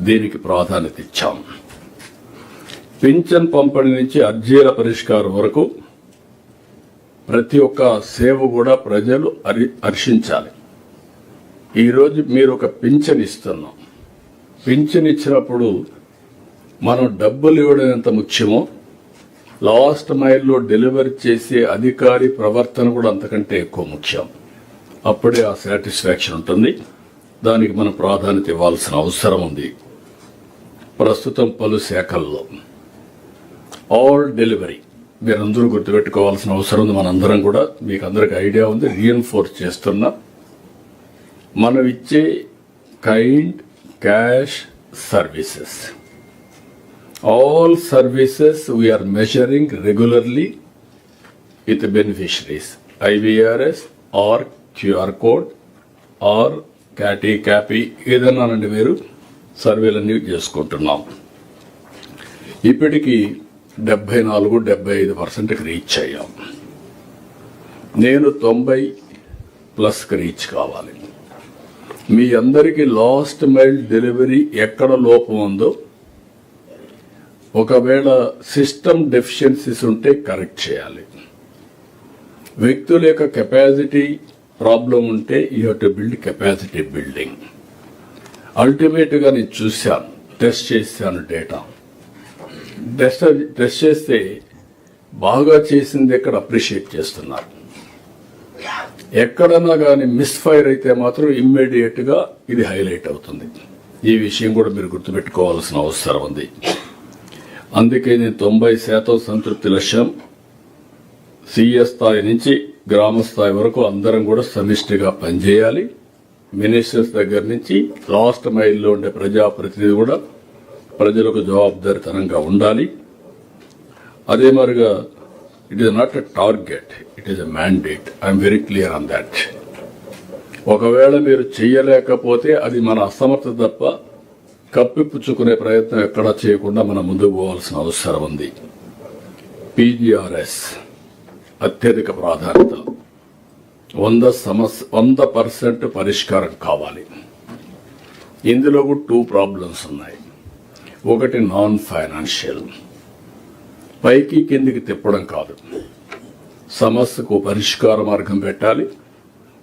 దీనికి ప్రాధాన్యత ఇచ్చాం. పింఛన్ పంపిణీ నుంచి అర్జీల పరిష్కారం వరకు ప్రతి ఒక్క సేవ కూడా ప్రజలు హర్షించాలి. ఈరోజు మీరు ఒక పింఛన్ ఇస్తున్నాం. పింఛన్ ఇచ్చినప్పుడు మనం డబ్బులు ఇవ్వడం ఎంత ముఖ్యమో లాస్ట్ మైల్లో డెలివరీ చేసే అధికారి ప్రవర్తన కూడా అంతకంటే ఎక్కువ ముఖ్యం. అప్పుడే ఆ సాటిస్ఫాక్షన్ ఉంటుంది. దానికి మనం ప్రాధాన్యత ఇవ్వాల్సిన అవసరం ఉంది. ప్రస్తుతం పలు శాఖల్లో ఆల్ డెలివరీ మీరందరూ గుర్తుపెట్టుకోవాల్సిన అవసరం ఉంది. మనందరం కూడా మీకు అందరికి ఐడియా ఉంది, రీఎన్ఫోర్స్ చేస్తున్నా. మనం ఇచ్చే kind cash services, all services we are measuring regularly with the beneficiaries, IVRS or QR code or CAPI ఏదన్నా నుండి మీరు సర్వేలన్నీ చేసుకుంటున్నాం. ఇప్పటికీ 74-75% రీచ్ అయ్యాం. నేను 90+ రీచ్ కావాలి. మీ అందరికీ లాస్ట్ మైల్ డెలివరీ ఎక్కడ లోపం ఉందో, ఒకవేళ సిస్టమ్ డెఫిషియన్సీస్ ఉంటే కరెక్ట్ చేయాలి. వ్యక్తుల యొక్క కెపాసిటీ ప్రాబ్లం ఉంటే you have to build capacity building. అల్టిమేట్గా నేను చూశాను, టెస్ట్ చేశాను డేటా. టెస్ట్ చేస్తే బాగా చేసింది ఎక్కడ అప్రిషియేట్ చేస్తున్నారు. ఎక్కడన్నా కానీ మిస్ఫైర్ అయితే మాత్రం ఇమ్మీడియట్ గా ఇది హైలైట్ అవుతుంది. ఈ విషయం కూడా మీరు గుర్తుపెట్టుకోవాల్సిన అవసరం ఉంది. అందుకే నేను 90% సంతృప్తి లక్ష్యం సీఎస్ స్థాయి నుంచి గ్రామ స్థాయి వరకు అందరం కూడా సమిష్టిగా పనిచేయాలి. మినిస్టర్స్ దగ్గర నుంచి లాస్ట్ మైల్లో ఉండే ప్రజాప్రతినిధి కూడా ప్రజలకు జవాబుదారీతనంగా ఉండాలి. అదే మరిగా it is not a target, it is a mandate. I'm very clear on that. ఒకవేళ మీరు చెయ్యలేకపోతే అది మన అసమర్థత తప్ప కప్పిపుచ్చుకునే ప్రయత్నం ఎక్కడా చేయకుండా మనం ముందుకు పోవాల్సిన అవసరం ఉంది. పీజీఆర్ఎస్ అత్యధిక ప్రాధాన్యత. 100% పరిష్కారం కావాలి. ఇందులో కూడా 2 ప్రాబ్లమ్స్ ఉన్నాయి. ఒకటి నాన్ ఫైనాన్షియల్, పైకి కిందికి తిప్పడం కాదు, సమస్యకు పరిష్కార మార్గం పెట్టాలి.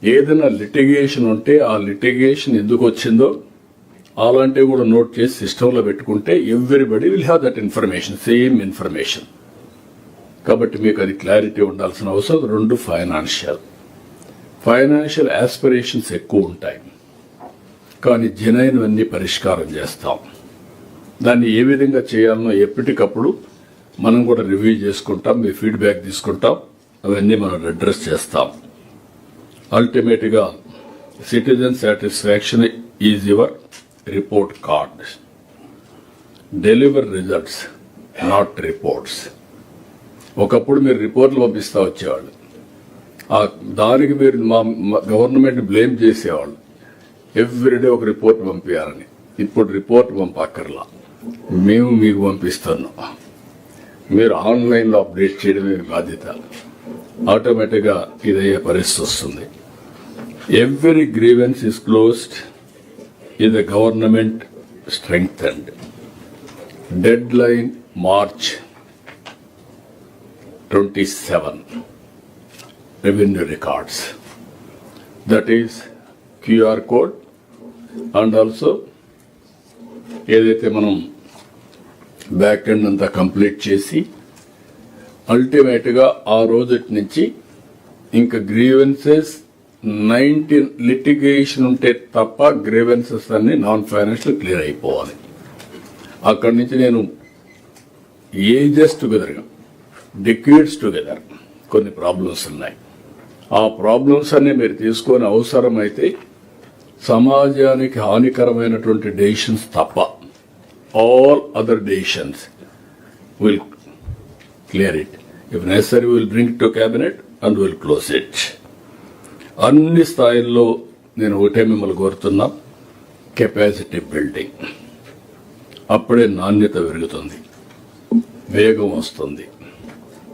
ఏదైనా లిటిగేషన్ ఉంటే ఆ లిటిగేషన్ ఎందుకు వచ్చిందో అలాంటివి కూడా నోట్ చేసి సిస్టంలో పెట్టుకుంటే everybody will have that information, same information. కాబట్టి మీకు అది క్లారిటీ ఉండాల్సిన అవసరం. 2 ఫైనాన్షియల్ ఆస్పిరేషన్స్ ఎక్కువ ఉంటాయి, కానీ జెన్యూన్వన్నీ పరిష్కారం చేస్తాం. దాన్ని ఏ విధంగా చేయాలనో ఎప్పటికప్పుడు మనం కూడా రివ్యూ చేసుకుంటాం, మీ ఫీడ్బ్యాక్ తీసుకుంటాం, అవన్నీ మనం అడ్రస్ చేస్తాం. అల్టిమేట్ గా citizen satisfaction is your report card. Deliver results, not reports. ఒకప్పుడు మీరు రిపోర్ట్లు పంపిస్తా వచ్చేవాళ్ళు, దానికి మీరు మా గవర్నమెంట్ బ్లేమ్ చేసేవాళ్ళు. ఎవ్రీడే ఒక రిపోర్ట్ పంపించాలని. ఇప్పుడు రిపోర్ట్ పంపక్కర్లా, మేము మీకు పంపిస్తున్నాం. మీరు ఆన్లైన్లో అప్డేట్ చేయడమే బాధ్యత. ఆటోమేటిక్గా ఇదయ్యే పరిస్థితి వస్తుంది. Every grievance is closed in the government strengthened. Dead line March 27. Revenue records. That is QR code and also ఏదైతే మనం బ్యాక్ ఎండ్ అంతా కంప్లీట్ చేసి అల్టిమేట్గా ఆ రోజు నుంచి ఇంకా గ్రీవెన్సెస్ 19 లిటిగేషన్ ఉంటే తప్ప గ్రీవెన్సెస్ అన్ని నాన్ ఫైనాన్షియల్ క్లియర్ అయిపోవాలి. అక్కడి నుంచి నేను ఏజెస్ టుగెదర్గా డికేడ్స్ టుగెదర్ కొన్ని ప్రాబ్లమ్స్ ఉన్నాయి. ఆ ప్రాబ్లమ్స్ అన్ని మీరు తీసుకొని అవసరమైతే సమాజానికి హానికరమైనటువంటి డెసిషన్స్ తప్ప all other decisions will clear it. If necessary will bring to cabinet and will close it. అన్ని స్థాయిల్లో నేను ఒకటే మిమ్మల్ని కోరుతున్నా, కెపాసిటీ బిల్డింగ్. అప్పుడే నాణ్యత పెరుగుతుంది, వేగం వస్తుంది.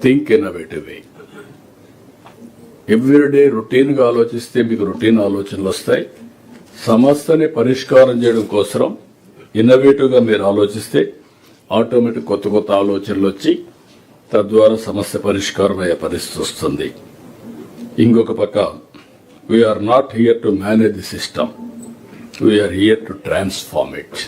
థింక్ ఇన్నోవేటివ్ వే. ఎవ్రీడే రొటీన్గా ఆలోచిస్తే మీకు రొటీన్ ఆలోచనలు వస్తాయి. సమస్యని పరిష్కారం చేయడం కోసం ఇన్నోవేటివ్గా మీరు ఆలోచిస్తే ఆటోమేటిక్ కొత్త కొత్త ఆలోచనలు వచ్చి తద్వారా సమస్య పరిష్కారం అయ్యే పరిస్థితి వస్తుంది. ఇంకొక పక్క we're not here to manage the system, we're here to transform it.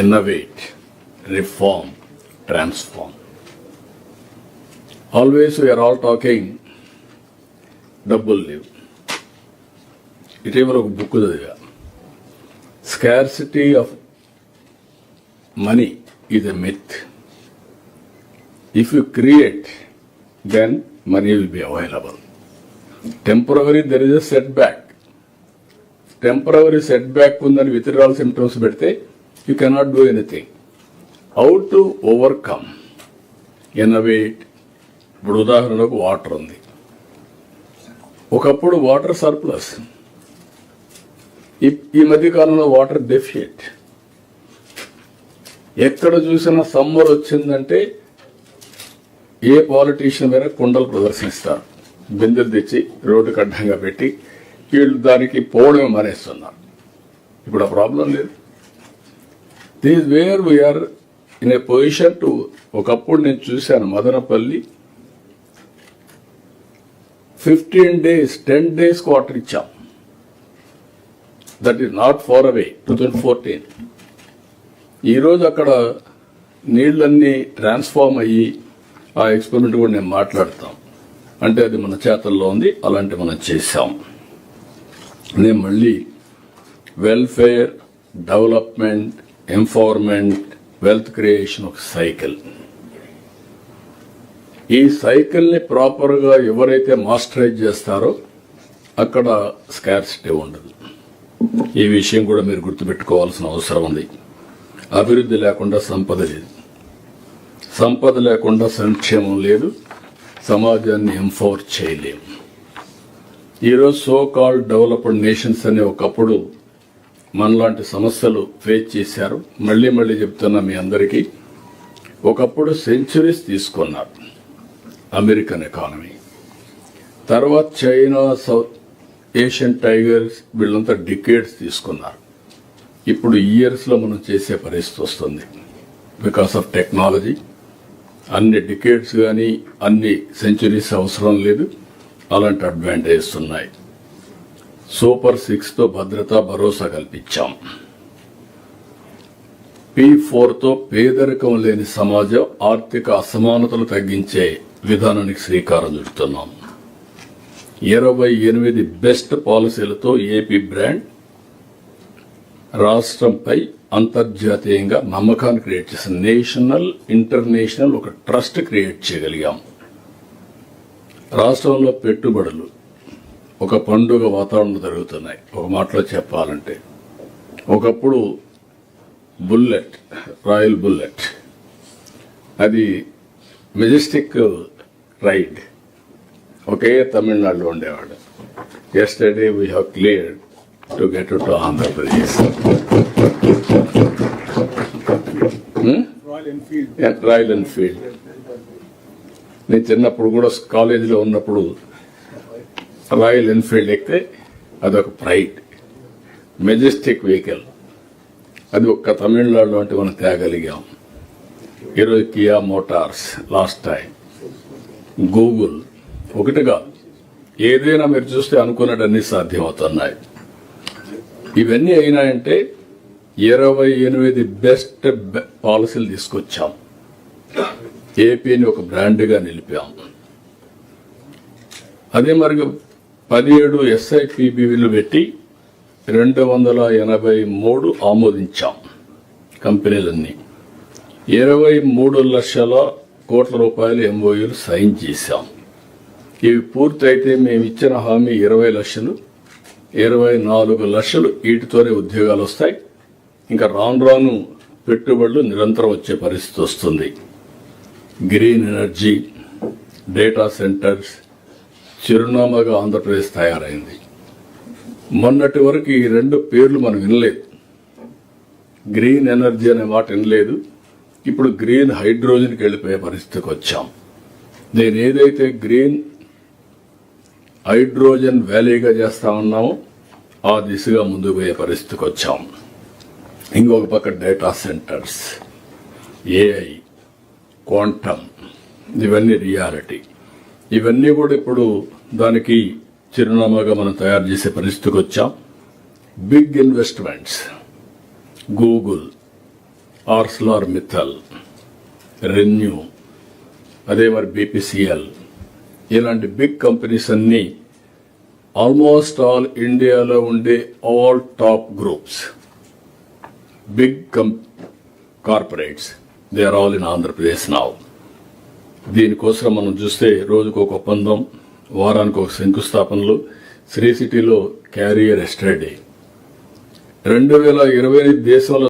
Innovate, reform, transform. Always we're all talking డబ్బులు లేవు. ఇటీవల ఒక బుక్ చదివా, scarcity of money is a myth. If you create, then money will be available. Temporary, there is a setback. Temporary setback ఉందని withdrawal symptoms పెడితే you cannot do anything. How to overcome? Innovate. ఇప్పుడు ఉదాహరణకు water ఉంది. ఒకప్పుడు water surplus, ఈ మధ్య కాలంలో water deficit. ఎక్కడ చూసినా సమ్మర్ వచ్చిందంటే ఏ పాలిటీషియన్ మీద కుండలు ప్రదర్శిస్తారు, బిందెలు తెచ్చి రోడ్డుకు అడ్డంగా పెట్టి వీళ్ళు దానికి పోవడమే మానేస్తున్నారు. ఇప్పుడు ఆ ప్రాబ్లం లేదు. This where we are in a position to. ఒకప్పుడు నేను చూశాను మదనపల్లి 15 days 10 days వాటర్ ఇచ్చాం. That is not far away. 2014 ఈరోజు అక్కడ నీళ్ళన్నీ ట్రాన్స్ఫార్మ్ అయ్యి ఆ ఎక్స్పెరిమెంట్ కూడా నేను మాట్లాడతాం. అంటే అది మన చేతల్లో ఉంది, అలాంటి మనం చేశాం. నేను మళ్ళీ welfare, development, empowerment, wealth creation ఒక సైకిల్. ఈ సైకిల్ని ప్రాపర్గా ఎవరైతే మాస్టరైజ్ చేస్తారో అక్కడ స్కార్సిటీ ఉండదు. ఈ విషయం కూడా మీరు గుర్తుపెట్టుకోవాల్సిన అవసరం ఉంది. అభివృద్ధి లేకుండా సంపద లేదు, సంపద లేకుండా సంక్షేమం లేదు, సమాజాన్ని ఎంపవర్ చేయలేము. ఈరోజు సో కాల్డ్ డెవలప్డ్ నేషన్స్ అనే ఒకప్పుడు మనలాంటి సమస్యలు ఫేస్ చేశారు. మళ్ళీ మళ్ళీ చెప్తున్నా మీ అందరికీ, ఒకప్పుడు సెంచురీస్ తీసుకున్నారు అమెరికన్ ఎకానమీ, తర్వాత చైనా, సౌత్ ఏషియన్ టైగర్స్, వీళ్ళంతా డికేడ్స్ తీసుకున్నారు. ఇప్పుడు ఇయర్స్లో మనం చేసే పరిస్థితి వస్తుంది బికాస్ ఆఫ్ టెక్నాలజీ. అన్ని డికేడ్స్ కానీ అన్ని సెంచురీస్ అవసరం లేదు, అలాంటి అడ్వాంటేజెస్ ఉన్నాయి. సూపర్ 6తో భద్రత, భరోసా కల్పించాం. P4తో పేదరికం లేని సమాజం, ఆర్థిక అసమానతలు తగ్గించే విధానానికి శ్రీకారం చుడుతున్నాం. 28 బెస్ట్ పాలసీలతో ఏపీ బ్రాండ్ రాష్ట్రంపై అంతర్జాతీయంగా నమ్మకాన్ని క్రియేట్ చేసిన నేషనల్, ఇంటర్నేషనల్ ఒక ట్రస్ట్ క్రియేట్ చేయగలిగాం. రాష్ట్రంలో పెట్టుబడులు ఒక పండుగ వాతావరణం జరుగుతున్నాయి. ఒక మాటలో చెప్పాలంటే, ఒకప్పుడు బుల్లెట్, రాయల్ బుల్లెట్, అది మెజెస్టిక్ రైడ్ ఒకే తమిళనాడులో ఉండేవాడు. Yesterday we have cleared to get to Andhra Pradesh. Royal Enfield. నేను చిన్నప్పుడు కూడా కాలేజీలో ఉన్నప్పుడు రాయల్ ఎన్ఫీల్డ్ ఎక్కితే అదొక ప్రైడ్, మెజెస్టిక్ వెహికల్. అది ఒక్క తమిళనాడులో అంటే మనం తేగలిగాం. ఈరోజు Kia Motors, last time Google, ఒకటిగా ఏదైనా మీరు చూస్తే అనుకున్నటన్నీ సాధ్యమవుతున్నాయి. ఇవన్నీ అయినాయంటే 28 బెస్ట్ పాలసీలు తీసుకొచ్చాం. ఏపీని ఒక బ్రాండ్గా నిలిపాం. అదే మరి 17 SIPBలు పెట్టి 283 ఆమోదించాం కంపెనీలన్నీ. 23 లక్షల కోట్ల రూపాయలు MOUలు సైన్ చేశాం. ఇవి పూర్తయితే మేము ఇచ్చిన హామీ 20 లక్షలు, 24 లక్షలు వీటితోనే ఉద్యోగాలు వస్తాయి. ఇంకా రాను రాను పెట్టుబడులు నిరంతరం వచ్చే పరిస్థితి వస్తుంది. గ్రీన్ ఎనర్జీ, డేటా సెంటర్స్, చిరునామాగా ఆంధ్రప్రదేశ్ తయారైంది. మొన్నటి వరకు ఈ 2 పేర్లు మనం వినలేదు. గ్రీన్ ఎనర్జీ అనే మాట వినలేదు. ఇప్పుడు గ్రీన్ హైడ్రోజన్కి వెళ్ళిపోయే పరిస్థితికి వచ్చాం. నేను ఏదైతే గ్రీన్ హైడ్రోజన్ వ్యాలీగా చేస్తా ఉన్నామో ఆ దిశగా ముందుకు పోయే పరిస్థితికి వచ్చాం. ఇంకొక పక్క డేటా సెంటర్స్, ఏఐ, క్వాంటమ్, ఇవన్నీ రియాలిటీ. ఇవన్నీ కూడా ఇప్పుడు దానికి చిరునామాగా మనం తయారు చేసే పరిస్థితికి వచ్చాం. Big investments, Google, Arcelor Mittal, renew, అదే మరి బీపీసీఎల్, ఇలాంటి బిగ్ కంపెనీస్ అన్నీ ఆల్మోస్ట్ ఆల్ ఇండియాలో ఉండే all top groups, big corporates, they are all in Andhra Pradesh now. దీనికోసం మనం చూస్తే రోజుకు ఒక ఒప్పందం, వారానికి ఒక శంకుస్థాపనలు. శ్రీ సిటీలో క్యారియర్ ఎస్టర్డే 2020 దేశంలో